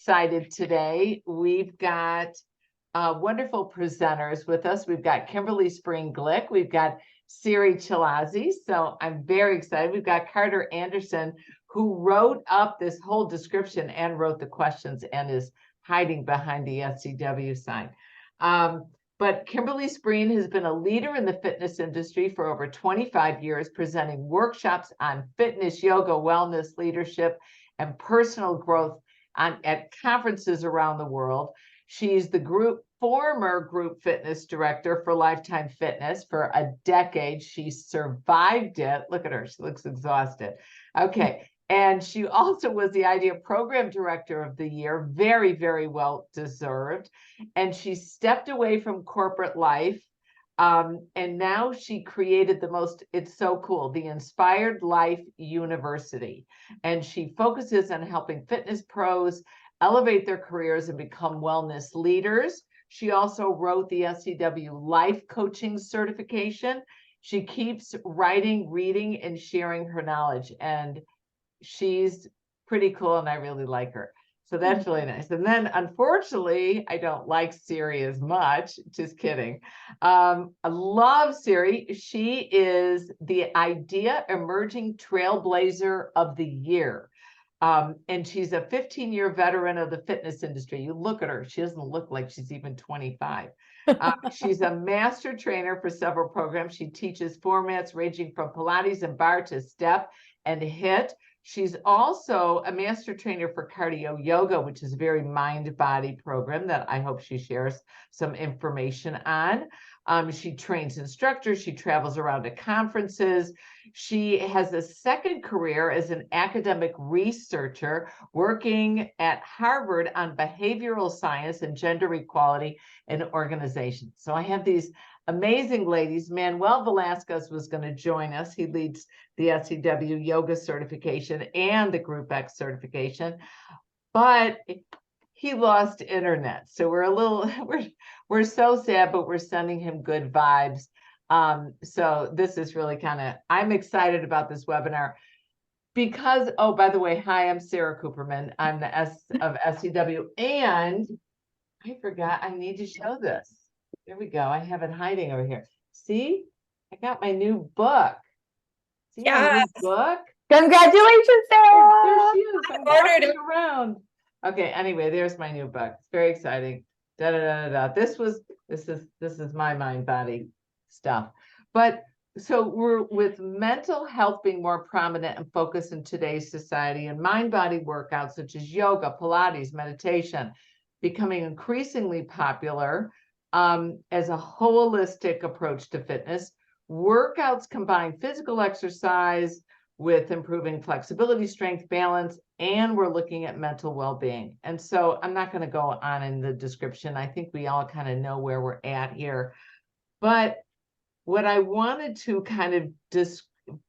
excited today. We've got wonderful presenters with us. We've got Kimberly Spring-Glick. We've got Siri Chilazzi. So I'm very excited. We've got Carter Anderson, who wrote up this whole description and wrote the questions and is hiding behind the SCW sign. But Kimberly Spreen has been a leader in the fitness industry for over 25 years, presenting workshops on fitness, yoga, wellness, leadership, and personal growth at conferences around the world. She's the former group fitness director for Lifetime Fitness for a decade. She survived it. Look at her. She looks exhausted. Okay. And she also was the IDEA Program Director of the Year, very, very well deserved. And she stepped away from corporate life. And now she created it's so cool, the Inspired Life University. And she focuses on helping fitness pros elevate their careers and become wellness leaders. She also wrote the SCW Life Coaching Certification. She keeps writing, reading, and sharing her knowledge. And she's pretty cool, and I really like her. So that's really nice. And then, unfortunately, I don't like Siri as much. Just kidding. I love Siri. She is the IDEA Emerging Trailblazer of the Year. And she's a 15-year veteran of the fitness industry. You look at her. She doesn't look like she's even 25. She's a master trainer for several programs. She teaches formats ranging from Pilates and bar to step and HIIT. She's also a master trainer for cardio yoga, which is a very mind-body program that I hope she shares some information on. She trains instructors. She travels around to conferences. She has a second career as an academic researcher working at Harvard on behavioral science and gender equality in organizations. So I have these amazing ladies. Manuel Velasquez was going to join us. He leads the SCW yoga certification and the Group X certification, but he lost internet. So we're so sad, but we're sending him good vibes. So this is really I'm excited about this webinar because, oh, by the way, hi, I'm Sarah Cooperman. I'm the S of SCW, and I forgot, I need to show this. There we go. I have it hiding over here. See, I got my new book. See my new book? Congratulations, Sarah. There she is. I'm walking around. Okay. Anyway, there's my new book. It's very exciting. Da da da da da. This is my mind body stuff. But so we're with mental health being more prominent and focused in today's society, and mind body workouts such as yoga, Pilates, meditation becoming increasingly popular. As a holistic approach to fitness. Workouts combine physical exercise with improving flexibility, strength, balance, and we're looking at mental well-being. And so I'm not going to go on in the description. I think we all kind of know where we're at here. But what I wanted to kind of just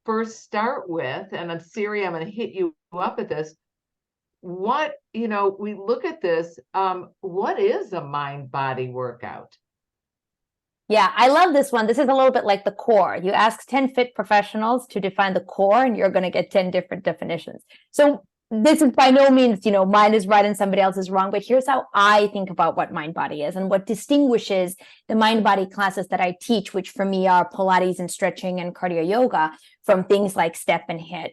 first start with, and Siri, I'm going to hit you up at this. We look at this, what is a mind-body workout? Yeah, I love this one. This is a little bit like the core. You ask 10 fit professionals to define the core, and you're going to get 10 different definitions. So this is by no means, mine is right and somebody else is wrong, but here's how I think about what mind body is and what distinguishes the mind body classes that I teach, which for me are Pilates and stretching and cardio yoga, from things like step and HIIT.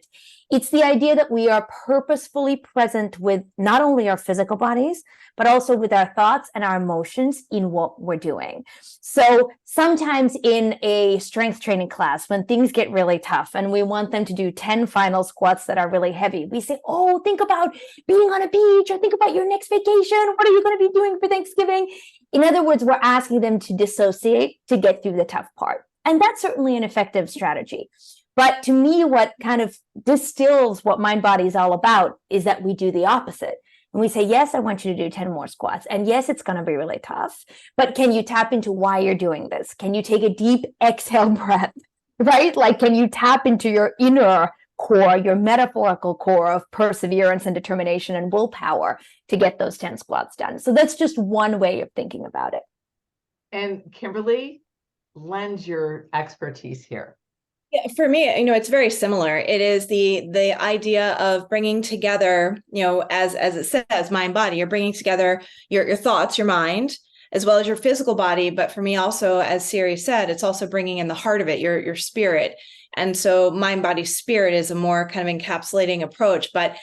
It's the idea that we are purposefully present with not only our physical bodies, but also with our thoughts and our emotions in what we're doing. So sometimes in a strength training class, when things get really tough and we want them to do 10 final squats that are really heavy, we say, oh, think about being on a beach, or think about your next vacation. What are you going to be doing for Thanksgiving? In other words, we're asking them to dissociate to get through the tough part. And that's certainly an effective strategy. But to me, what kind of distills what mind body is all about is that we do the opposite. And we say, yes, I want you to do 10 more squats. And yes, it's going to be really tough. But can you tap into why you're doing this? Can you take a deep exhale breath, right? Like, can you tap into your inner core, your metaphorical core of perseverance and determination and willpower to get those 10 squats done? So that's just one way of thinking about it. And Kimberly, lend your expertise here. Yeah, for me, it's very similar. It is the idea of bringing together, as it says, mind, body. You're bringing together your thoughts, your mind, as well as your physical body. But for me, also, as Siri said, it's also bringing in the heart of it, your spirit. And so, mind, body, spirit is a more kind of encapsulating approach. But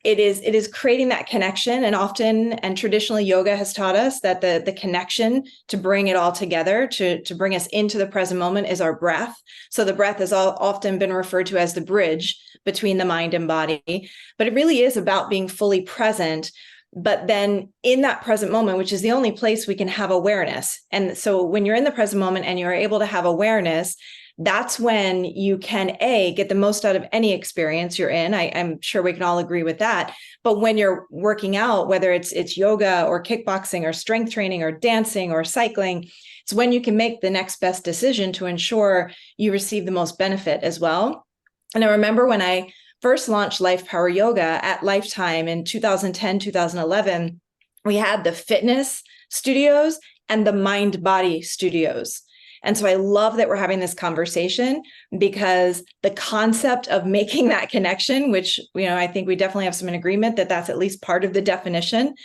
it is creating that connection, and often and traditionally yoga has taught us that the connection to bring it all together, to bring us into the present moment, is our breath. So the breath has often been referred to as the bridge between the mind and body, but it really is about being fully present. But then in that present moment, which is the only place we can have awareness. And so when you're in the present moment and you're able to have awareness, that's when you can get the most out of any experience you're in. I'm sure we can all agree with that. But when you're working out, whether it's yoga or kickboxing or strength training or dancing or cycling, it's when you can make the next best decision to ensure you receive the most benefit as well. And I remember when I first launched Life Power Yoga at Lifetime in 2010, 2011, we had the fitness studios and the mind body studios. And so I love that we're having this conversation, because the concept of making that connection, which, I think we definitely have some in agreement that that's at least part of the definition.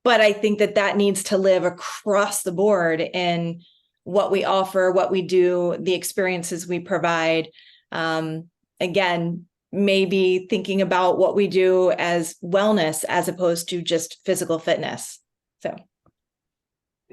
But I think that needs to live across the board in what we offer, what we do, the experiences we provide. Again, maybe thinking about what we do as wellness as opposed to just physical fitness. So.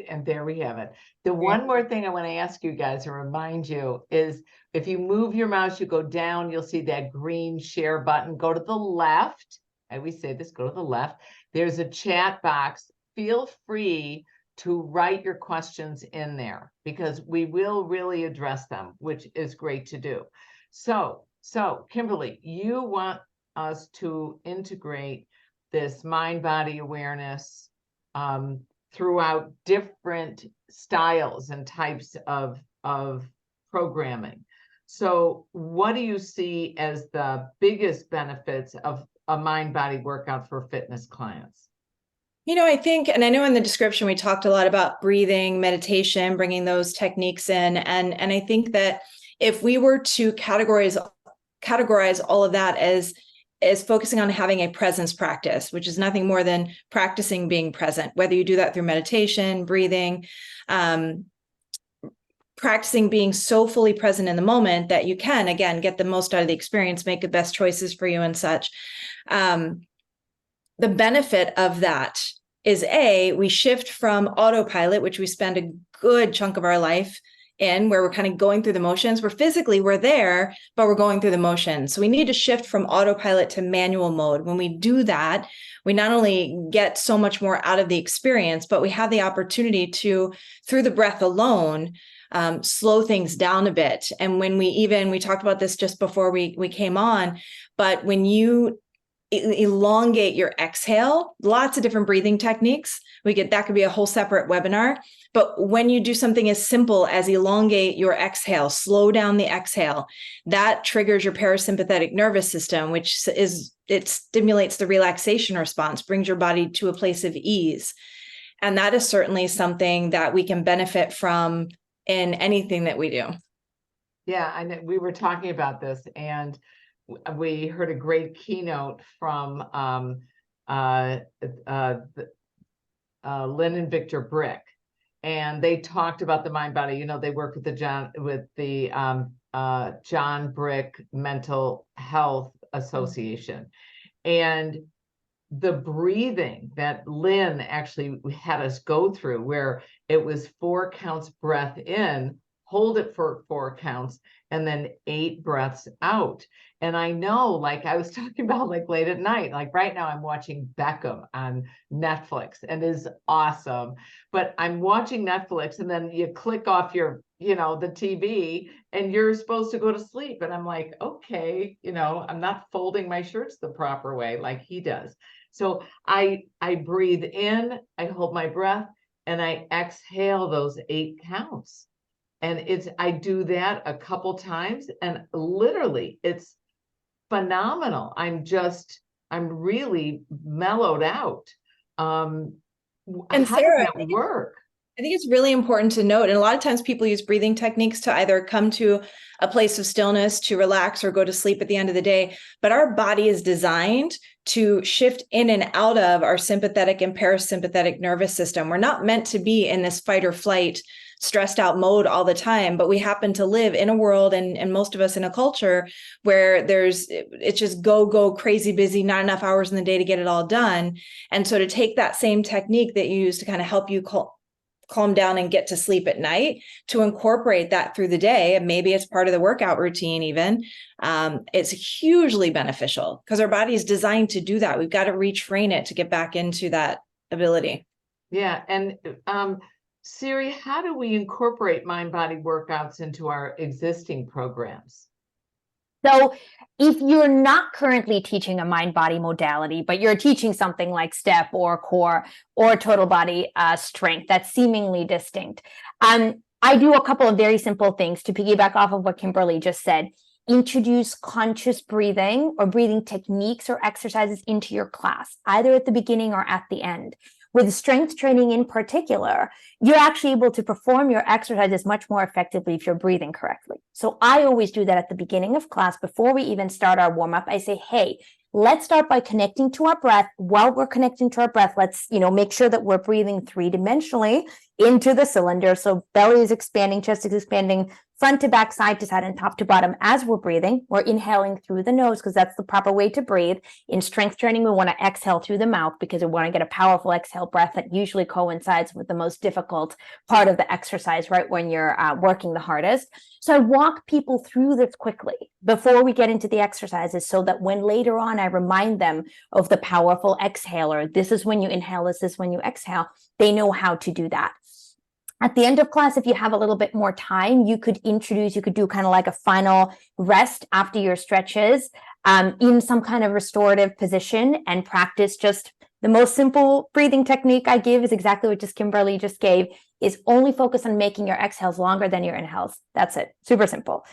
And there we have it. The one more thing I want to ask you guys and remind you is, if you move your mouse, you go down, you'll see that green share button. Go to the left. I always say this, go to the left. There's a chat box. Feel free to write your questions in there, because we will really address them, which is great to do. So Kimberly, you want us to integrate this mind-body awareness throughout different styles and types of programming. So what do you see as the biggest benefits of a mind-body workout for fitness clients? I think, and I know in the description, we talked a lot about breathing, meditation, bringing those techniques in. And I think that if we were to categorize all of that as focusing on having a presence practice, which is nothing more than practicing being present, whether you do that through meditation, breathing, practicing being so fully present in the moment that you can, again, get the most out of the experience, make the best choices for you and such. The benefit of that is we shift from autopilot, which we spend a good chunk of our life in, where we're kind of going through the motions. We're there, but we're going through the motions. So we need to shift from autopilot to manual mode. When we do that, we not only get so much more out of the experience, but we have the opportunity to, through the breath alone, slow things down a bit. And when we talked about this just before we came on, but when you elongate your exhale, lots of different breathing techniques. That could be a whole separate webinar. But when you do something as simple as elongate your exhale, slow down the exhale, that triggers your parasympathetic nervous system, it stimulates the relaxation response, brings your body to a place of ease. And that is certainly something that we can benefit from in anything that we do. Yeah, and we were talking about this, and we heard a great keynote from Lynn and Victor Brick, and they talked about the mind body. They work with the John Brick Mental Health Association, and the breathing that Lynn actually had us go through, where it was 4 counts breath in, hold it for 4 counts, and then 8 breaths out. And I know, like I was talking about, like late at night, like right now I'm watching Beckham on Netflix, and it is awesome. But I'm watching Netflix, and then you click off your, the TV, and you're supposed to go to sleep. And I'm like, okay, I'm not folding my shirts the proper way like he does. So I breathe in, I hold my breath, and I exhale those 8 counts. And I do that a couple times, and literally it's phenomenal. I'm really mellowed out. And How Sarah, does that work? I think it's really important to note, and a lot of times people use breathing techniques to either come to a place of stillness, to relax, or go to sleep at the end of the day. But our body is designed to shift in and out of our sympathetic and parasympathetic nervous system. We're not meant to be in this fight or flight, stressed out mode all the time, but we happen to live in a world, and most of us in a culture where it's just go crazy busy, not enough hours in the day to get it all done. And so to take that same technique that you use to kind of help you calm down and get to sleep at night, to incorporate that through the day, and maybe it's part of the workout routine even, it's hugely beneficial because our body is designed to do that. We've got to retrain it to get back into that ability. Yeah. And Siri, how do we incorporate mind-body workouts into our existing programs? So if you're not currently teaching a mind-body modality, but you're teaching something like step or core or total body strength that's seemingly distinct, I do a couple of very simple things to piggyback off of what Kimberly just said. Introduce conscious breathing or breathing techniques or exercises into your class, either at the beginning or at the end. With strength training in particular, you're actually able to perform your exercises much more effectively if you're breathing correctly. So I always do that at the beginning of class before we even start our warm-up. I say, hey, let's start by connecting to our breath. While we're connecting to our breath, let's make sure that we're breathing three-dimensionally into the cylinder. So belly is expanding, chest is expanding, front to back, side to side, and top to bottom. As we're breathing, we're inhaling through the nose because that's the proper way to breathe. In strength training, we want to exhale through the mouth because we want to get a powerful exhale breath that usually coincides with the most difficult part of the exercise, right when you're working the hardest. So I walk people through this quickly before we get into the exercises so that when later on I remind them of the powerful exhaler, this is when you inhale, this is when you exhale, they know how to do that. At the end of class, if you have a little bit more time, you could do kind of like a final rest after your stretches in some kind of restorative position and practice just the most simple breathing technique I give is exactly what Kimberly just gave, is only focus on making your exhales longer than your inhales. That's it. Super simple.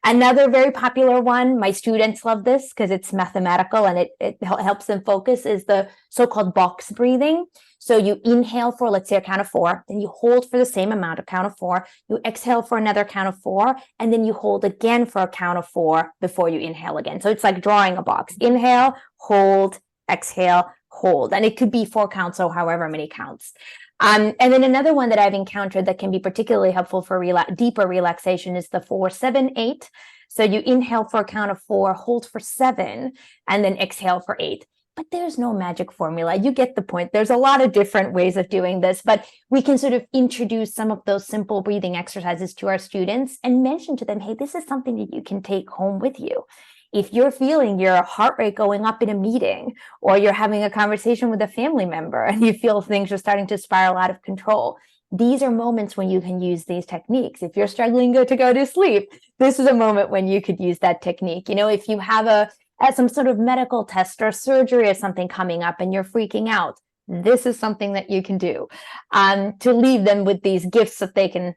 Another very popular one, my students love this because it's mathematical and it helps them focus, is the so-called box breathing. So you inhale for, let's say, a count of 4, then you hold for the same amount, a count of 4, you exhale for another count of 4, and then you hold again for a count of 4 before you inhale again. So it's like drawing a box. Inhale, hold, exhale, hold. And it could be 4 counts or however many counts. And then another one that I've encountered that can be particularly helpful for deeper relaxation is the 4-7-8. So you inhale for a count of 4, hold for 7, and then exhale for 8. But there's no magic formula. You get the point. There's a lot of different ways of doing this, but we can sort of introduce some of those simple breathing exercises to our students and mention to them, hey, this is something that you can take home with you. If you're feeling your heart rate going up in a meeting, or you're having a conversation with a family member and you feel things are starting to spiral out of control, these are moments when you can use these techniques. If you're struggling to go to sleep, this is a moment when you could use that technique. If you have some sort of medical test or surgery or something coming up and you're freaking out, this is something that you can do to leave them with these gifts that they can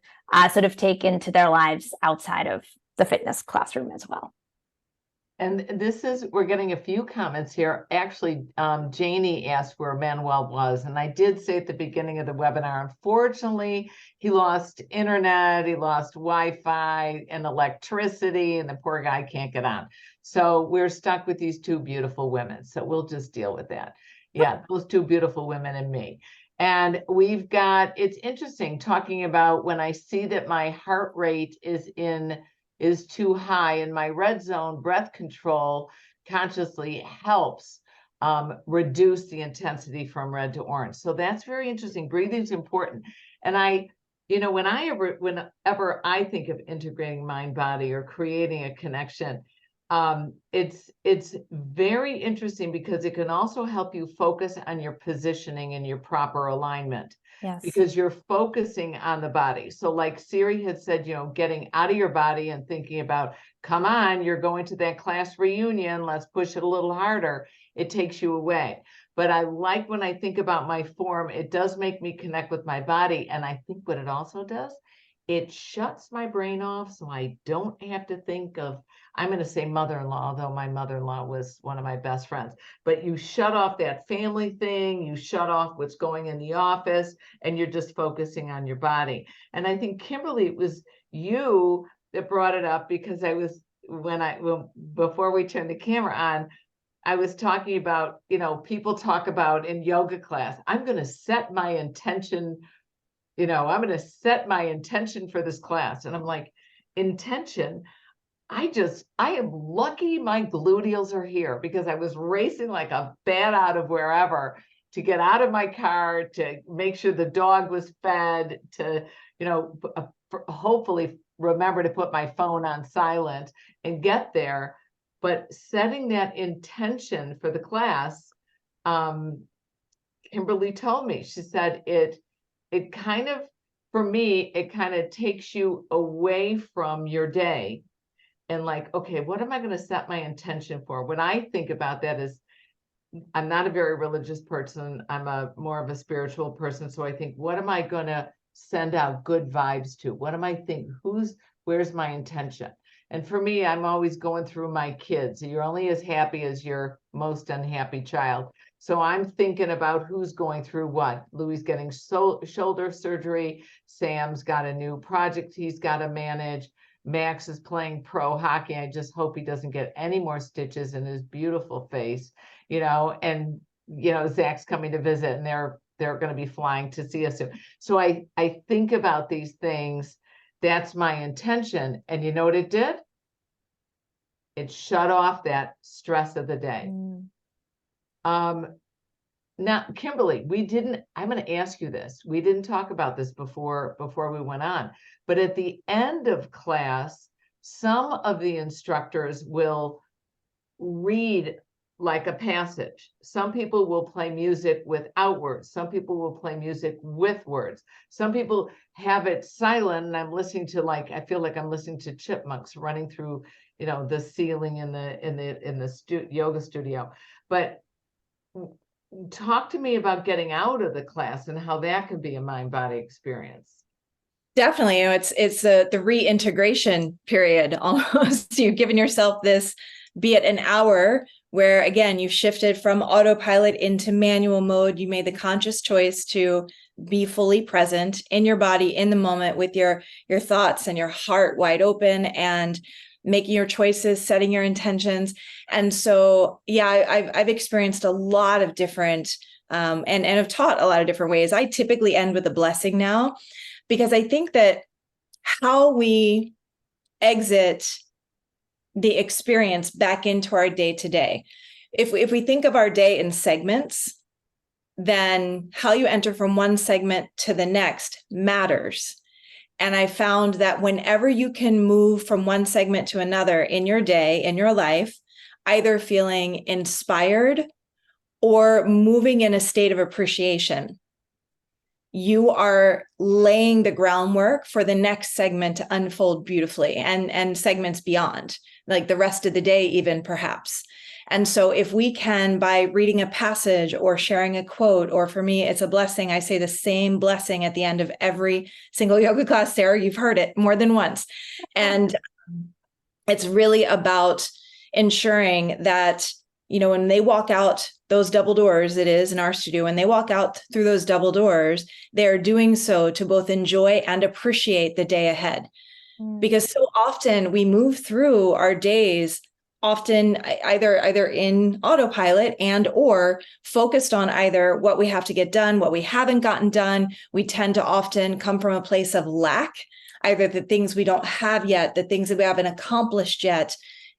sort of take into their lives outside of the fitness classroom as well. And we're getting a few comments here. Actually, Janie asked where Manuel was. And I did say at the beginning of the webinar, unfortunately, he lost internet, he lost Wi-Fi and electricity, and the poor guy can't get on. So we're stuck with these 2 beautiful women. So we'll just deal with that. Yeah, those 2 beautiful women and me. And it's interesting talking about when I see that my heart rate is too high in my red zone, breath control consciously helps reduce the intensity from red to orange. So that's very interesting. Breathing is important. And whenever I think of integrating mind body or creating a connection, it's very interesting because it can also help you focus on your positioning and your proper alignment. Yes. Because you're focusing on the body. So like Siri had said, getting out of your body and thinking about, come on, you're going to that class reunion, let's push it a little harder. It takes you away. But I like when I think about my form, it does make me connect with my body. And I think what it also does, it shuts my brain off, so I don't have to think of, I'm going to say mother-in-law, although my mother-in-law was one of my best friends, but you shut off that family thing, you shut off what's going in the office, and you're just focusing on your body. And I think, Kimberly, it was you that brought it up, because before we turned the camera on, I was talking about, people talk about in yoga class, I'm going to set my intention, I'm going to set my intention for this class. And I'm like, intention? I am lucky my gluteals are here, because I was racing like a bat out of wherever to get out of my car, to make sure the dog was fed, to, hopefully remember to put my phone on silent and get there. But setting that intention for the class, Kimberly told me, she said it kind of, for me, it kind of takes you away from your day and like, okay, what am I going to set my intention for? When I think about that, is I'm not a very religious person. I'm more of a spiritual person. So I think, what am I going to send out good vibes to? What am I think? Where's my intention? And for me, I'm always going through my kids. You're only as happy as your most unhappy child. So I'm thinking about who's going through what. Louis getting shoulder surgery. Sam's got a new project he's got to manage. Max is playing pro hockey. I just hope he doesn't get any more stitches in his beautiful face, and, Zach's coming to visit, and they're going to be flying to see us soon. So I think about these things. That's my intention. And you know what it did? It shut off that stress of the day. Now, Kimberly, I'm going to ask you this. We didn't talk about this before we went on, but at the end of class, some of the instructors will read like a passage. Some people will play music without words. Some people will play music with words. Some people have it silent, and I'm listening to, I feel like I'm listening to chipmunks running through, the ceiling in the yoga studio. But talk to me about getting out of the class and how that can be a mind-body experience. Definitely. It's the reintegration period almost. You've given yourself this, be it an hour, where again, you've shifted from autopilot into manual mode. You made the conscious choice to be fully present in your body, in the moment, with your thoughts and your heart wide open, and making your choices, setting your intentions. And so, yeah, I've experienced a lot of different, and have taught a lot of different ways. I typically end with a blessing now, because I think that how we exit the experience back into our day to day, if we think of our day in segments, then how you enter from one segment to the next matters. And I found that whenever you can move from one segment to another in your day, in your life, either feeling inspired or moving in a state of appreciation, you are laying the groundwork for the next segment to unfold beautifully, and segments beyond, like the rest of the day, even perhaps. And so if we can, by reading a passage or sharing a quote, or for me, it's a blessing. I say the same blessing at the end of every single yoga class, Sarah, you've heard it more than once. And it's really about ensuring that, when they walk out those double doors, it is in our studio, when they walk out through those double doors, they're doing so to both enjoy and appreciate the day ahead. Because so often we move through our days, often either in autopilot and or focused on either what we have to get done, what we haven't gotten done. We tend to often come from a place of lack, either the things we don't have yet, the things that we haven't accomplished yet.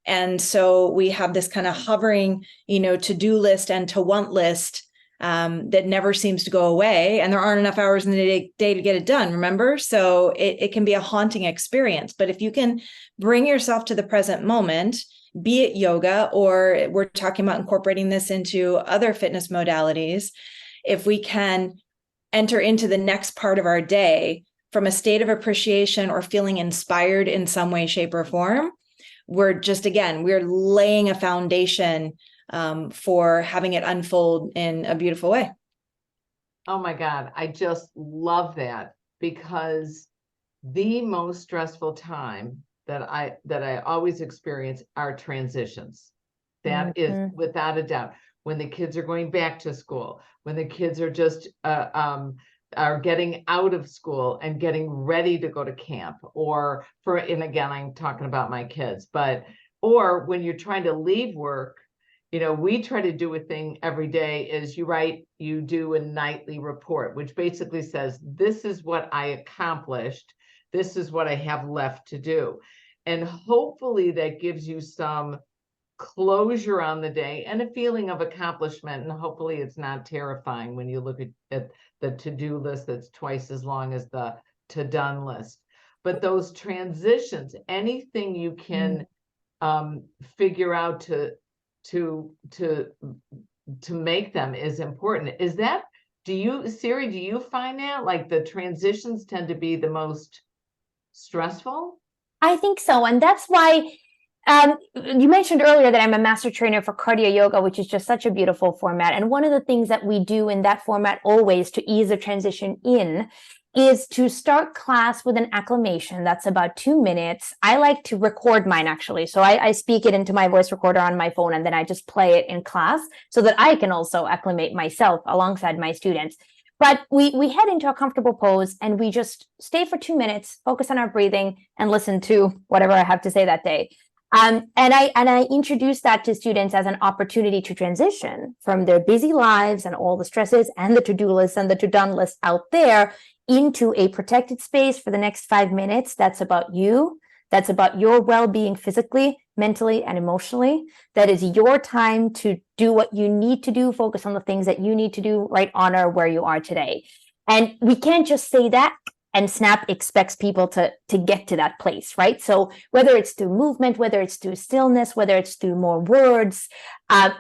And so we have this kind of hovering, to-do list and to want list that never seems to go away. And there aren't enough hours in the day to get it done, remember? So it can be a haunting experience. But if you can bring yourself to the present moment, be it yoga, or we're talking about incorporating this into other fitness modalities, if we can enter into the next part of our day from a state of appreciation or feeling inspired in some way, shape, or form, we're laying a foundation for having it unfold in a beautiful way. Oh my God, I just love that, because the most stressful time that I always experience are transitions. That is Mhm. without a doubt. When the kids are going back to school, when the kids are just are getting out of school and getting ready to go to camp, or and again, I'm talking about my kids, but or when you're trying to leave work, we try to do a thing every day is you do a nightly report, which basically says, this is what I accomplished. This is what I have left to do. And hopefully that gives you some closure on the day and a feeling of accomplishment. And hopefully it's not terrifying when you look at the to-do list that's twice as long as the to-done list. But those transitions, anything you can figure out to make them is important. Is that, Siri, do you find that like the transitions tend to be the most stressful? I think so. And that's why you mentioned earlier that I'm a master trainer for cardio yoga, which is just such a beautiful format. And one of the things that we do in that format always to ease the transition in is to start class with an acclamation that's about 2 minutes. I like to record mine actually. So I speak it into my voice recorder on my phone, and then I just play it in class so that I can also acclimate myself alongside my students. But we head into a comfortable pose and we just stay for 2 minutes, focus on our breathing, and listen to whatever I have to say that day. And I introduce that to students as an opportunity to transition from their busy lives and all the stresses and the to-do lists and the to-done list out there into a protected space for the next 5 minutes. That's about you. That's about your well-being physically, mentally, and emotionally. That is your time to do what you need to do, focus on the things that you need to do, right? Honor where you are today. And we can't just say that and SNAP expects people to get to that place, right? So whether it's through movement, whether it's through stillness, whether it's through more words,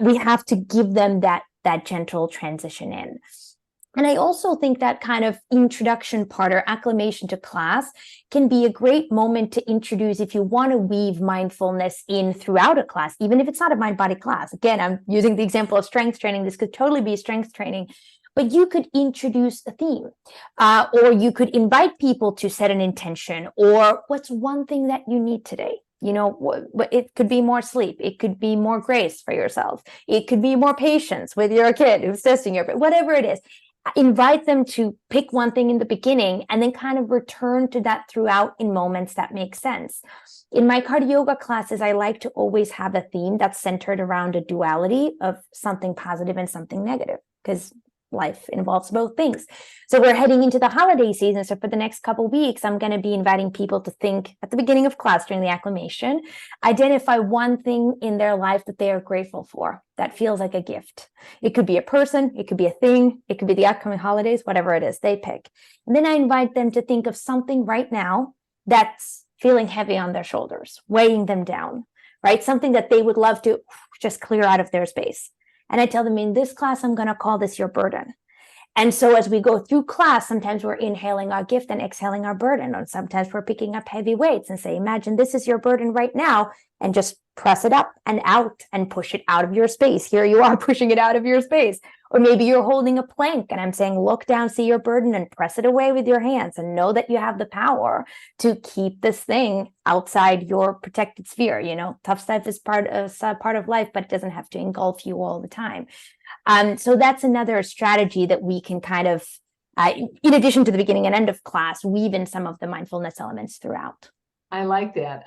we have to give them that gentle transition in. And I also think that kind of introduction part or acclimation to class can be a great moment to introduce if you want to weave mindfulness in throughout a class, even if it's not a mind-body class. Again, I'm using the example of strength training. This could totally be strength training, but you could introduce a theme, or you could invite people to set an intention, or what's one thing that you need today? It could be more sleep. It could be more grace for yourself. It could be more patience with your kid who's testing your, whatever it is. Invite them to pick one thing in the beginning and then kind of return to that throughout in moments that make sense. In my cardio yoga classes, I like to always have a theme that's centered around a duality of something positive and something negative, because life involves both things. So we're heading into the holiday season. So for the next couple of weeks, I'm going to be inviting people to think at the beginning of class during the acclimation, identify one thing in their life that they are grateful for that feels like a gift. It could be a person, it could be a thing, it could be the upcoming holidays, whatever it is they pick. And then I invite them to think of something right now that's feeling heavy on their shoulders, weighing them down, right? Something that they would love to just clear out of their space. And I tell them, in this class, I'm going to call this your burden. And so as we go through class, sometimes we're inhaling our gift and exhaling our burden. And sometimes we're picking up heavy weights and say, imagine this is your burden right now, and just press it up and out and push it out of your space. Here you are pushing it out of your space. Or maybe you're holding a plank and I'm saying, look down, see your burden and press it away with your hands and know that you have the power to keep this thing outside your protected sphere. Tough stuff is part of life, but it doesn't have to engulf you all the time. So that's another strategy that we can kind of, in addition to the beginning and end of class, weave in some of the mindfulness elements throughout. I like that.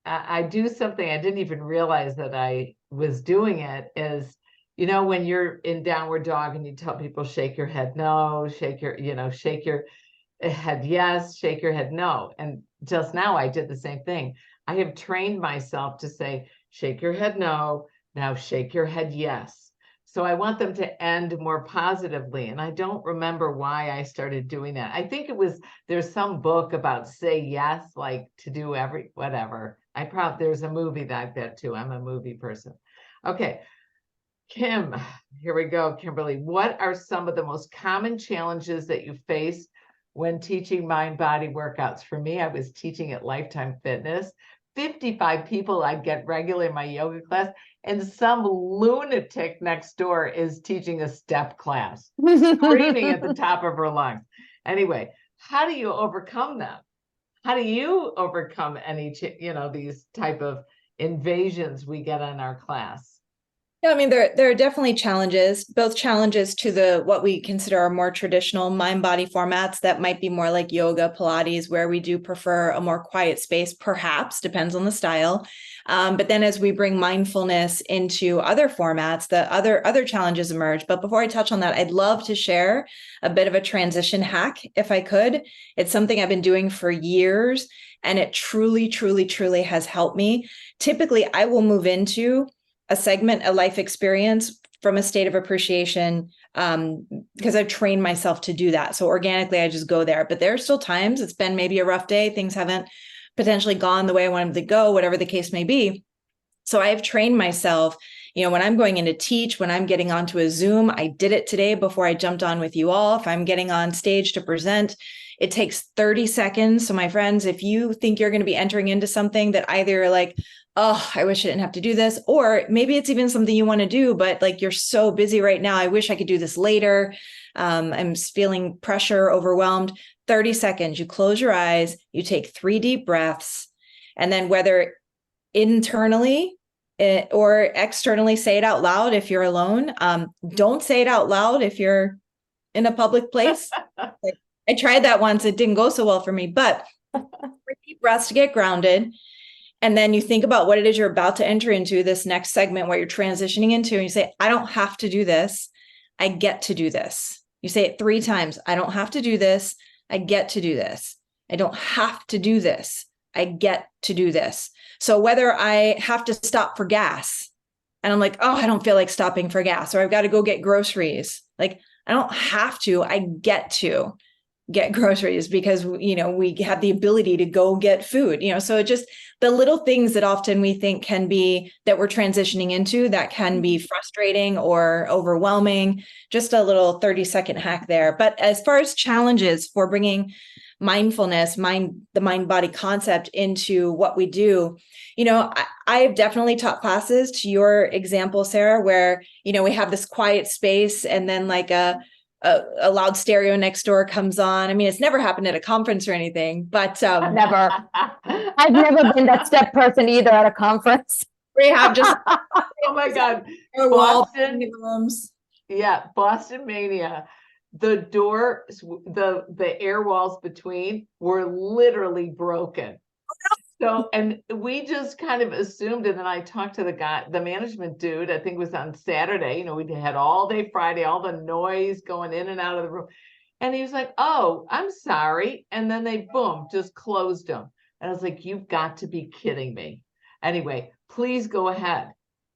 I do something I didn't even realize that I was doing it is, when you're in downward dog and you tell people, shake your head no, shake your head yes, shake your head no. And just now I did the same thing. I have trained myself to say, shake your head no, now shake your head yes. So I want them to end more positively. And I don't remember why I started doing that. I think there's some book about say yes, like to do whatever. There's a movie like that too. I'm a movie person. Okay. Kim, here we go, Kimberly. What are some of the most common challenges that you face when teaching mind-body workouts? For me, I was teaching at Lifetime Fitness. 55 people I'd get regularly in my yoga class, and some lunatic next door is teaching a step class, screaming at the top of her lungs. Anyway, how do you overcome them? How do you overcome any, these type of invasions we get on our class? Yeah, I mean, there are definitely challenges, both challenges to the what we consider our more traditional mind-body formats that might be more like yoga, Pilates, where we do prefer a more quiet space, perhaps, depends on the style. But then as we bring mindfulness into other formats, the other challenges emerge. But before I touch on that, I'd love to share a bit of a transition hack, if I could. It's something I've been doing for years, and it truly, truly, truly has helped me. Typically, I will move into a segment, a life experience from a state of appreciation, because I've trained myself to do that. So organically, I just go there. But there are still times it's been maybe a rough day. Things haven't potentially gone the way I wanted them to go, whatever the case may be. So I've trained myself, when I'm going in to teach, when I'm getting onto a Zoom, I did it today before I jumped on with you all. If I'm getting on stage to present, it takes 30 seconds. So my friends, if you think you're going to be entering into something that either you're like, oh, I wish I didn't have to do this, or maybe it's even something you want to do, but like you're so busy right now, I wish I could do this later. I'm feeling pressure, overwhelmed. 30 seconds, you close your eyes, you take 3 deep breaths, and then whether internally or externally, say it out loud if you're alone. Don't say it out loud if you're in a public place. I tried that once. It didn't go so well for me, but 3 deep breaths to get grounded. And then you think about what it is you're about to enter into, this next segment where you're transitioning into, and you say, I don't have to do this. I get to do this. You say it 3 times. I don't have to do this. I get to do this. I don't have to do this. I get to do this. So whether I have to stop for gas and I'm like, oh, I don't feel like stopping for gas, or I've got to go get groceries. Like, I don't have to, I get to get groceries because, we have the ability to go get food, so it just the little things that often we think can be that we're transitioning into that can be frustrating or overwhelming, just a little 30-second hack there. But as far as challenges for bringing mindfulness, the mind body concept into what we do, I've definitely taught classes to your example, Sarah, where, we have this quiet space and then like a loud stereo next door comes on. I mean, it's never happened at a conference or anything, but Never. I've never been that step person either at a conference. we have just Oh my God. Boston rooms. Yeah, Boston Mania. The door, the air walls between were literally broken. So, and we just kind of assumed, and then I talked to the management dude, I think it was on Saturday, we had all day Friday, all the noise going in and out of the room. And he was like, oh, I'm sorry. And then they, boom, just closed them. And I was like, you've got to be kidding me. Anyway, please go ahead.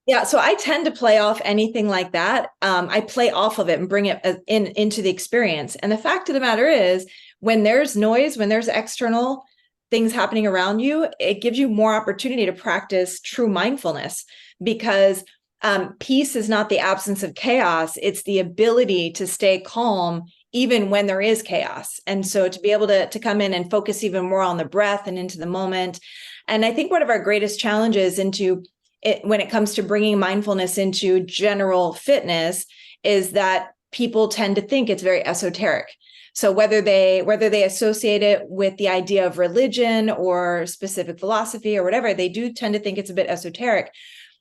Yeah, so I tend to play off anything like that. I play off of it and bring it into the experience. And the fact of the matter is, when there's noise, when there's external things happening around you, it gives you more opportunity to practice true mindfulness, because peace is not the absence of chaos. It's the ability to stay calm even when there is chaos. And so to be able to come in and focus even more on the breath and into the moment. And I think one of our greatest challenges when it comes to bringing mindfulness into general fitness is that people tend to think it's very esoteric. So whether they associate it with the idea of religion or specific philosophy or whatever, they do tend to think it's a bit esoteric.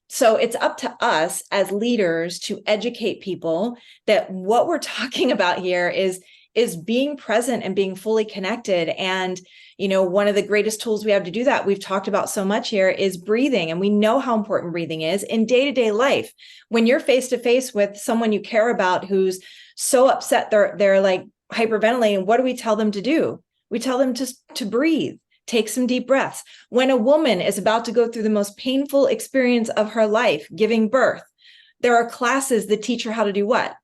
So it's up to us as leaders to educate people that what we're talking about here is being present and being fully connected. And, one of the greatest tools we have to do that, we've talked about so much here, is breathing. And we know how important breathing is in day-to-day life. When you're face to face with someone you care about who's so upset, they're like hyperventilating, what do we tell them to do? We tell them to breathe. Take some deep breaths. When a woman is about to go through the most painful experience of her life, giving birth, there are classes that teach her how to do what?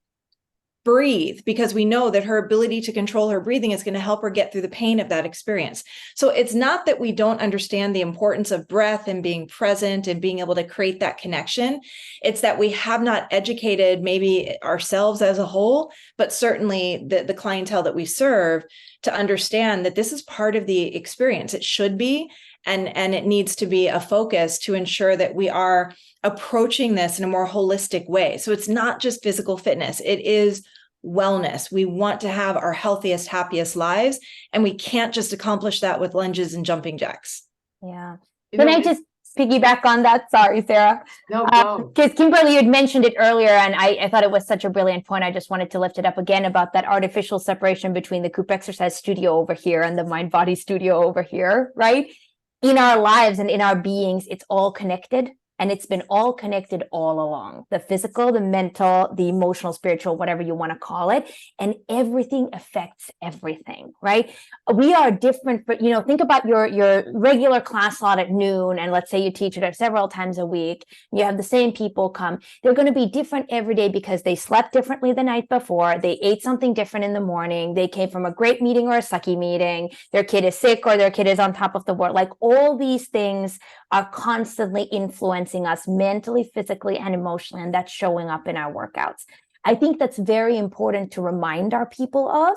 Breathe, because we know that her ability to control her breathing is going to help her get through the pain of that experience. So it's not that we don't understand the importance of breath and being present and being able to create that connection. It's that we have not educated maybe ourselves as a whole, but certainly the clientele that we serve to understand that this is part of the experience. It should be, and it needs to be a focus to ensure that we are approaching this in a more holistic way. So it's not just physical fitness. It is wellness. We want to have our healthiest, happiest lives. And we can't just accomplish that with lunges and jumping jacks. Yeah. You Can know, I just piggyback on that? Sorry, Sarah. No, go. Because Kimberly had mentioned it earlier, and I thought it was such a brilliant point. I just wanted to lift it up again about that artificial separation between the Coop Exercise Studio over here and the Mind Body Studio over here, right? In our lives and in our beings, it's all connected. And it's been all connected all along, the physical, the mental, the emotional, spiritual, whatever you want to call it. And everything affects everything, right? We are different, but, think about your regular class slot at noon. And let's say you teach it several times a week. You have the same people come. They're going to be different every day because they slept differently the night before. They ate something different in the morning. They came from a great meeting or a sucky meeting. Their kid is sick or their kid is on top of the world. Like all these things are constantly influencing us mentally, physically, and emotionally, and that's showing up in our workouts. I think that's very important to remind our people of.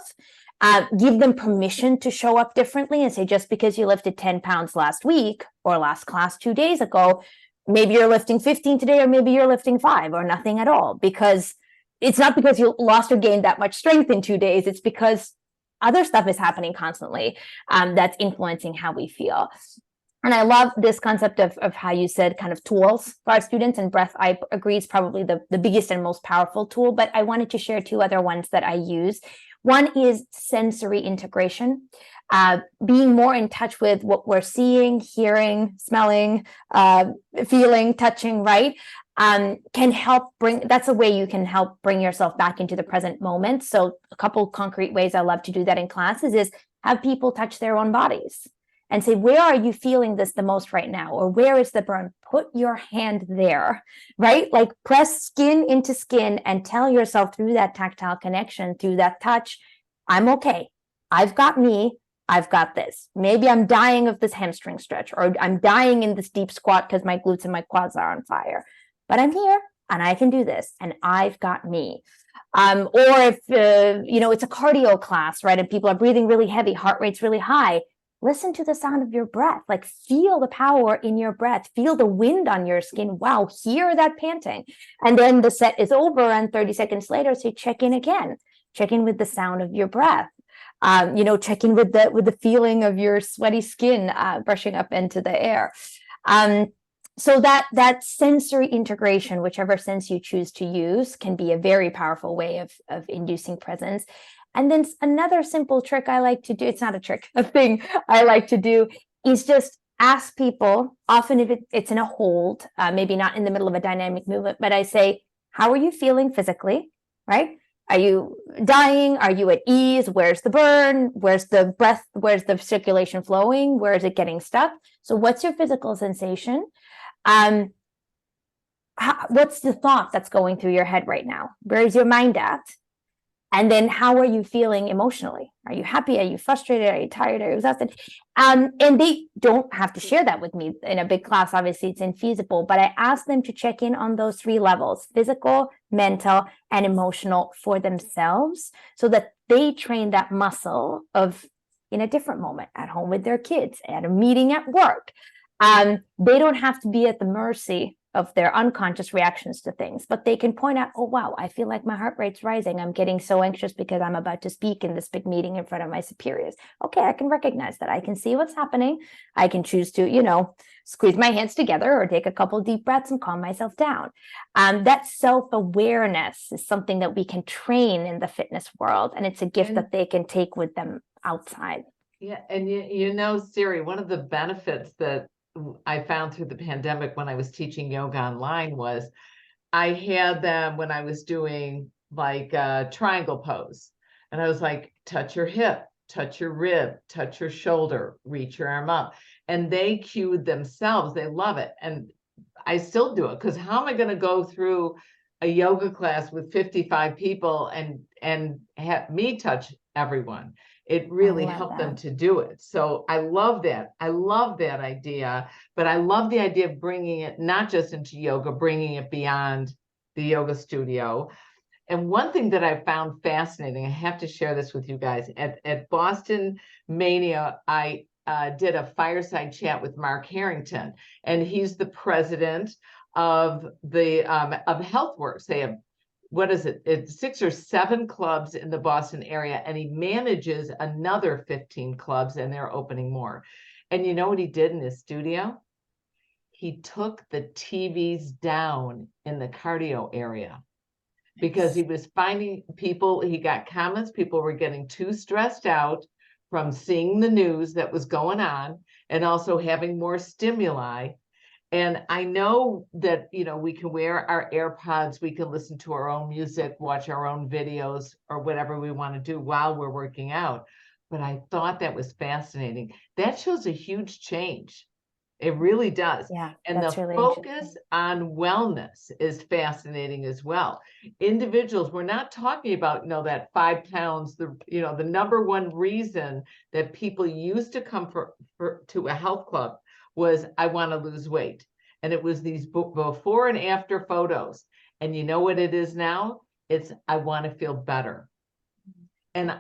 Give them permission to show up differently and say, just because you lifted 10 pounds last week or last class 2 days ago, maybe you're lifting 15 today, or maybe you're lifting 5 or nothing at all, because it's not because you lost or gained that much strength in 2 days. It's because other stuff is happening constantly that's influencing how we feel. And I love this concept of how you said kind of tools for our students, and breath, I agree, is probably the biggest and most powerful tool, but I wanted to share 2 other ones that I use. One is sensory integration, being more in touch with what we're seeing, hearing, smelling, feeling, touching, right? Can help that's a way you can help bring yourself back into the present moment. So a couple concrete ways I love to do that in classes is have people touch their own bodies and say, where are you feeling this the most right now? Or where is the burn? Put your hand there, right? Like press skin into skin and tell yourself through that tactile connection, through that touch, I'm okay. I've got me. I've got this. Maybe I'm dying of this hamstring stretch, or I'm dying in this deep squat because my glutes and my quads are on fire. But I'm here and I can do this, and I've got me. Or if, it's a cardio class, right? And people are breathing really heavy, heart rate's really high. Listen to the sound of your breath, like feel the power in your breath, feel the wind on your skin. Wow, hear that panting. And then the set is over, and 30 seconds later, say, check in again. Check in with the sound of your breath. Check in with the feeling of your sweaty skin brushing up into the air. So that sensory integration, whichever sense you choose to use, can be a very powerful way of inducing presence. And then another simple trick I like to do, it's not a trick, a thing I like to do is just ask people, often if it's in a hold, maybe not in the middle of a dynamic movement, but I say, how are you feeling physically, right? Are you dying? Are you at ease? Where's the burn? Where's the breath? Where's the circulation flowing? Where is it getting stuck? So what's your physical sensation? What's the thought that's going through your head right now? Where is your mind at? And then how are you feeling emotionally? Are you happy? Are you frustrated? Are you tired? Are you exhausted? And they don't have to share that with me in a big class. Obviously, it's infeasible, but I ask them to check in on those 3 levels, physical, mental, and emotional for themselves, so that they train that muscle of in a different moment, at home with their kids, at a meeting at work. They don't have to be at the mercy of their unconscious reactions to things, but they can point out, oh, wow, I feel like my heart rate's rising. I'm getting so anxious because I'm about to speak in this big meeting in front of my superiors. Okay, I can recognize that. I can see what's happening. I can choose to, squeeze my hands together or take a couple deep breaths and calm myself down. That self-awareness is something that we can train in the fitness world, and it's a gift that they can take with them outside. Yeah, and Siri, one of the benefits that I found through the pandemic when I was teaching yoga online was I had them when I was doing like a triangle pose, and I was like, touch your hip, touch your rib, touch your shoulder, reach your arm up. And they cued themselves. They love it. And I still do it, because how am I going to go through a yoga class with 55 people and have me touch everyone? It really helped them to do it. So I love that. I love that idea, but I love the idea of bringing it not just into yoga, bringing it beyond the yoga studio. And one thing that I found fascinating, I have to share this with you guys, at Boston Mania, I did a fireside chat with Mark Harrington, and he's the president of the of HealthWorks. They have what is it? It's 6 or 7 clubs in the Boston area, and he manages another 15 clubs, and they're opening more. And you know what he did in his studio? He took the TVs down in the cardio area because he was finding people, he got comments, people were getting too stressed out from seeing the news that was going on and also having more stimuli. And I know that, you know, we can wear our AirPods, we can listen to our own music, watch our own videos, or whatever we want to do while we're working out. But I thought that was fascinating. That shows a huge change. It really does. Yeah, And that's the really focus interesting. on wellness is fascinating as well. Individuals, we're not talking about, you know, that 5 pounds, the number one reason that people used to come to a health club was, I want to lose weight. And it was these before and after photos. And you know what it is now? It's, I want to feel better. And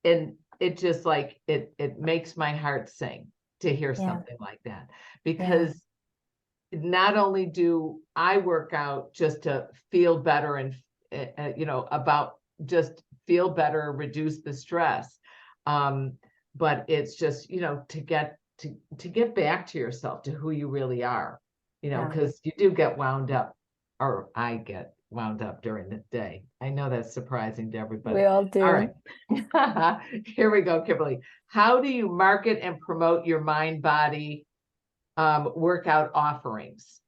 it just like, it makes my heart sing to hear something like that, because not only do I work out just to feel better and, about just feel better, reduce the stress. But it's just, to get back to yourself, to who you really are, because you do get wound up, or I get wound up during the day. I know that's surprising to everybody. We all do. All right. Here we go, Kimberly. How do you market and promote your mind-body workout offerings?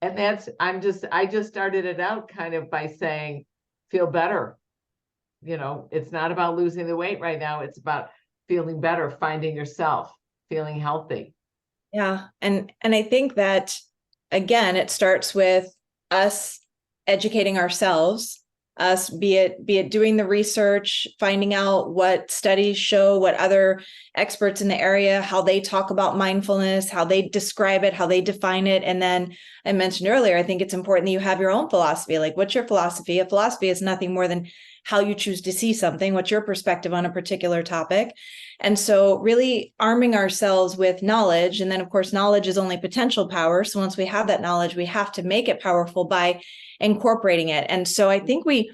And I just started it out kind of by saying, feel better. It's not about losing the weight right now. It's about feeling better, finding yourself, feeling healthy. Yeah. And I think that, again, it starts with us educating ourselves, us, be it doing the research, finding out what studies show, what other experts in the area, how they talk about mindfulness, how they describe it, how they define it. And then I mentioned earlier, I think it's important that you have your own philosophy. Like, what's your philosophy? A philosophy is nothing more than how you choose to see something, what's your perspective on a particular topic. And so really arming ourselves with knowledge. And then, of course, knowledge is only potential power. So once we have that knowledge, we have to make it powerful by incorporating it. And so I think we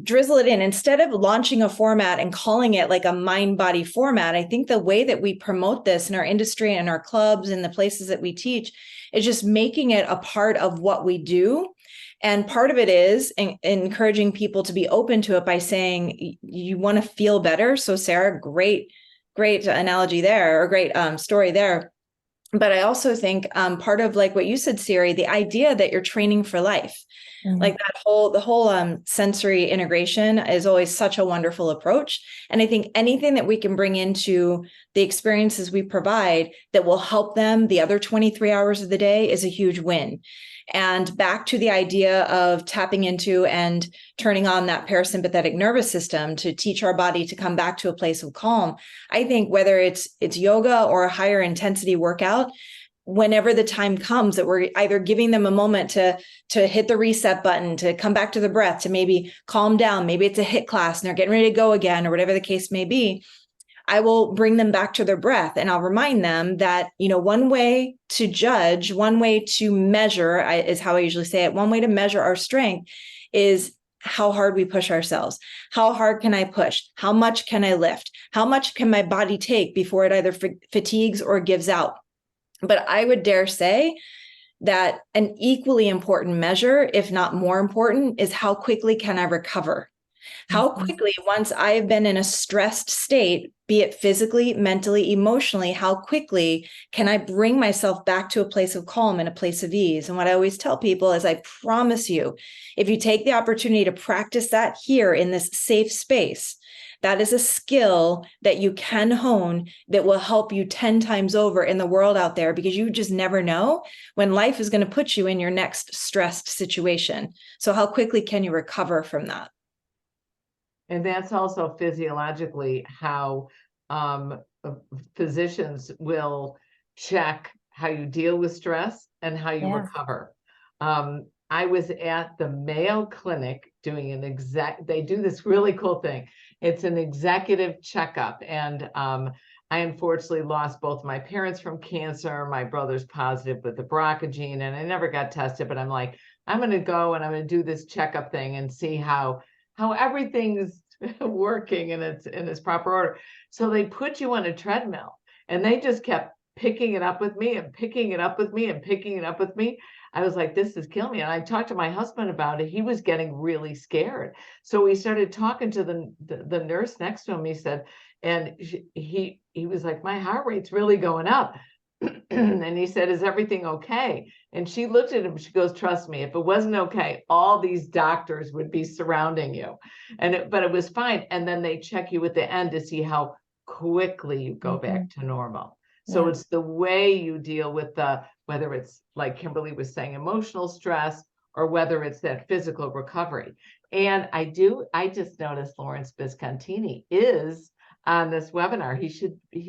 drizzle it in instead of launching a format and calling it like a mind body format. I think the way that we promote this in our industry and our clubs and the places that we teach is just making it a part of what we do. And part of it is encouraging people to be open to it by saying, you want to feel better. So Sarah, great analogy there, or great story there. But I also think part of, like what you said, Siri, the idea that you're training for life, like the whole sensory integration is always such a wonderful approach. And I think anything that we can bring into the experiences we provide that will help them the other 23 hours of the day is a huge win. And back to the idea of tapping into and turning on that parasympathetic nervous system to teach our body to come back to a place of calm. I think whether it's yoga or a higher intensity workout, whenever the time comes that we're either giving them a moment to hit the reset button, to come back to the breath, to maybe calm down, maybe it's a HIIT class and they're getting ready to go again, or whatever the case may be, I will bring them back to their breath. And I'll remind them that, one way to judge, one way to measure is how I usually say it. One way to measure our strength is how hard we push ourselves. How hard can I push? How much can I lift? How much can my body take before it either fatigues or gives out? But I would dare say that an equally important measure, if not more important, is how quickly can I recover? How quickly, once I've been in a stressed state, be it physically, mentally, emotionally, how quickly can I bring myself back to a place of calm and a place of ease? And what I always tell people is, I promise you, if you take the opportunity to practice that here in this safe space, that is a skill that you can hone that will help you 10 times over in the world out there, because you just never know when life is going to put you in your next stressed situation. So how quickly can you recover from that? And that's also physiologically how physicians will check how you deal with stress and how you recover. I was at the Mayo Clinic doing they do this really cool thing. It's an executive checkup. And I unfortunately lost both my parents from cancer. My brother's positive with the BRCA gene, and I never got tested, but I'm like, I'm going to go and I'm going to do this checkup thing and see how everything's working in its proper order. So they put you on a treadmill, and they just kept picking it up with me and picking it up with me and picking it up with me. I was like, this is killing me. And I talked to my husband about it. He was getting really scared. So we started talking to the nurse next to him. He said, and he was like, my heart rate's really going up. And he said, is everything okay? And she looked at him, she goes, trust me, if it wasn't okay, all these doctors would be surrounding you. But it was fine. And then they check you at the end to see how quickly you go back to normal. So it's the way you deal with whether it's like Kimberly was saying, emotional stress, or whether it's that physical recovery. And I just noticed Lawrence Biscontini is on this webinar. He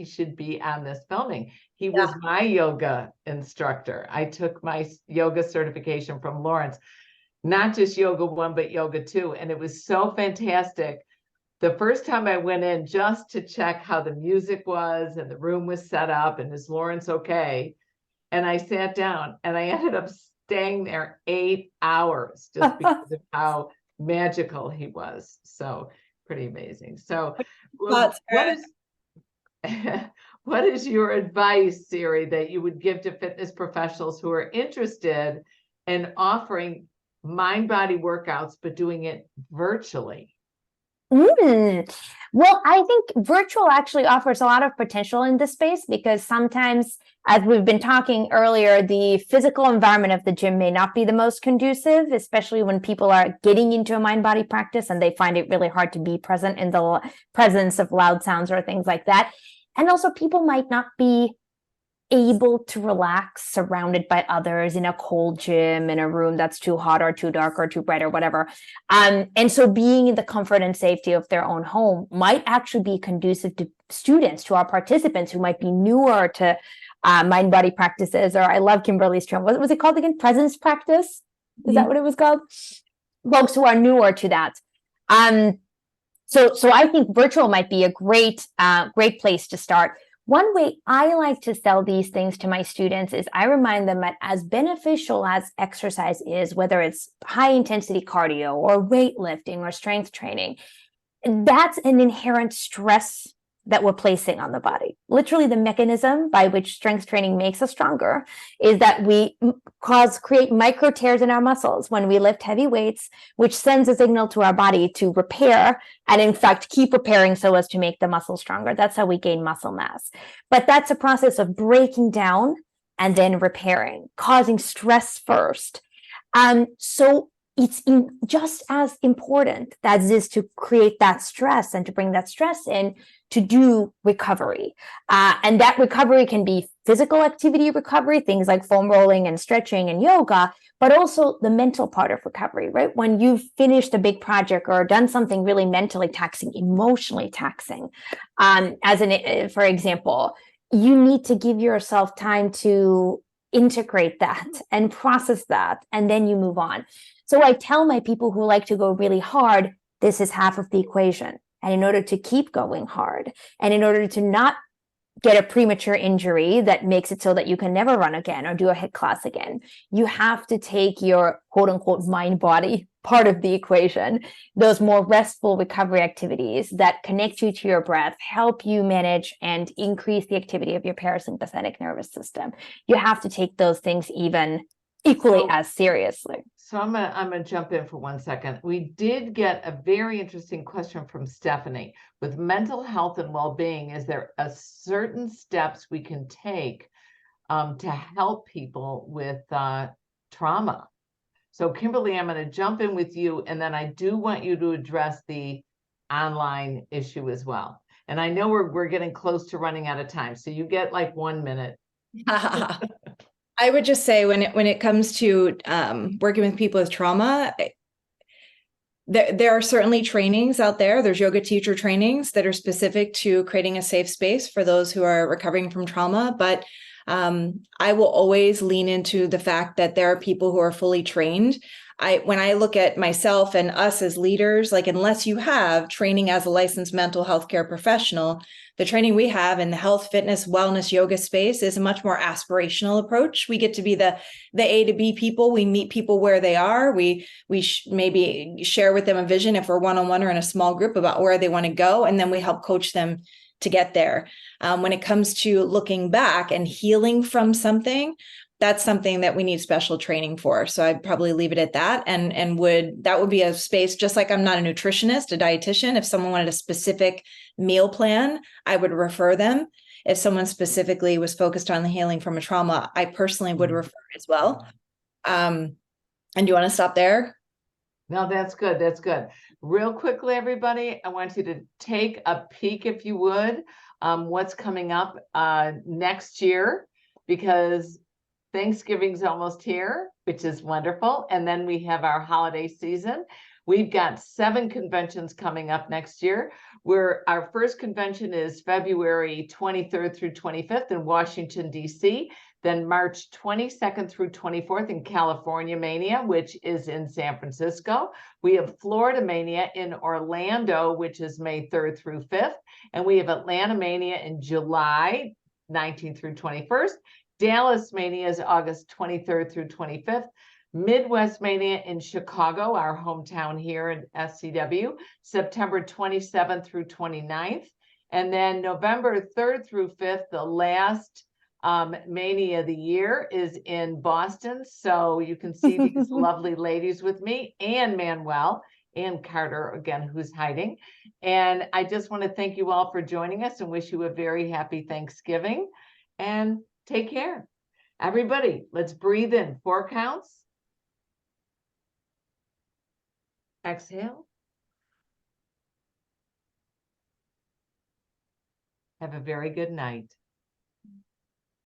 should be on this filming. He was my yoga instructor. I took my yoga certification from Lawrence, not just yoga 1, but yoga 2. And it was so fantastic. The first time I went in just to check how the music was and the room was set up and is Lawrence okay? And I sat down and I ended up staying there 8 hours just because of how magical he was. So pretty amazing. So what is your advice, Siri, that you would give to fitness professionals who are interested in offering mind-body workouts, but doing it virtually? Well, I think virtual actually offers a lot of potential in this space, because sometimes, as we've been talking earlier, the physical environment of the gym may not be the most conducive, especially when people are getting into a mind-body practice and they find it really hard to be present in the presence of loud sounds or things like that. And also, people might not be able to relax surrounded by others in a cold gym, in a room that's too hot or too dark or too bright or whatever. And so being in the comfort and safety of their own home might actually be conducive to students, to our participants who might be newer to mind-body practices. Or I love Kimberly's term. What was it called again? Presence practice? Is that what it was called? Folks who are newer to that. So I think virtual might be a great place to start. One way I like to sell these things to my students is I remind them that as beneficial as exercise is, whether it's high intensity cardio or weightlifting or strength training, that's an inherent stress that we're placing on the body. Literally, the mechanism by which strength training makes us stronger is that we create micro tears in our muscles when we lift heavy weights, which sends a signal to our body to repair and, in fact, keep repairing so as to make the muscle stronger. That's how we gain muscle mass. But that's a process of breaking down and then repairing, causing stress first. So it's just as important as it is to create that stress and to bring that stress in to do recovery. And that recovery can be physical activity recovery, things like foam rolling and stretching and yoga, but also the mental part of recovery, right? When you've finished a big project or done something really mentally taxing, emotionally taxing, for example, you need to give yourself time to integrate that and process that, and then you move on. So I tell my people who like to go really hard, this is half of the equation. And in order to keep going hard, and in order to not get a premature injury that makes it so that you can never run again or do a HIIT class again, you have to take your quote unquote mind body part of the equation, those more restful recovery activities that connect you to your breath, help you manage and increase the activity of your parasympathetic nervous system. You have to take those things equally as seriously. So I'm gonna jump in for 1 second. We did get a very interesting question from Stephanie. With mental health and well-being, is there a certain steps we can take to help people with trauma? So Kimberly, I'm going to jump in with you, and then I do want you to address the online issue as well. And I know we're getting close to running out of time, so you get like 1 minute. I would just say when it comes to working with people with trauma, there are certainly trainings out there. There's yoga teacher trainings that are specific to creating a safe space for those who are recovering from trauma. But I will always lean into the fact that there are people who are fully trained. When I look at myself and us as leaders, like unless you have training as a licensed mental health care professional, the training we have in the health, fitness, wellness, yoga space is a much more aspirational approach. We get to be the A to B people. We meet people where they are. We maybe share with them a vision if we're one-on-one or in a small group about where they want to go, and then we help coach them to get there. When it comes to looking back and healing from something, that's something that we need special training for. So I'd probably leave it at that. And that would be a space, just like I'm not a nutritionist, a dietitian. If someone wanted a specific meal plan, I would refer them. If someone specifically was focused on the healing from a trauma, I personally would refer as well. And do you want to stop there? No, that's good. That's good. Real quickly, everybody, I want you to take a peek, if you would, what's coming up next year, because Thanksgiving's almost here, which is wonderful. And then we have our holiday season. We've got 7 conventions coming up next year. Our first convention is February 23rd through 25th in Washington, D.C., then March 22nd through 24th in California Mania, which is in San Francisco. We have Florida Mania in Orlando, which is May 3rd through 5th. And we have Atlanta Mania in July 19th through 21st. Dallas Mania is August 23rd through 25th. Midwest Mania in Chicago, our hometown here in SCW, September 27th through 29th. And then November 3rd through 5th, the last Mania of the year is in Boston. So you can see these lovely ladies with me and Manuel and Carter, again, who's hiding. And I just want to thank you all for joining us and wish you a very happy Thanksgiving. And take care. Everybody, let's breathe in 4 counts. Exhale. Have a very good night.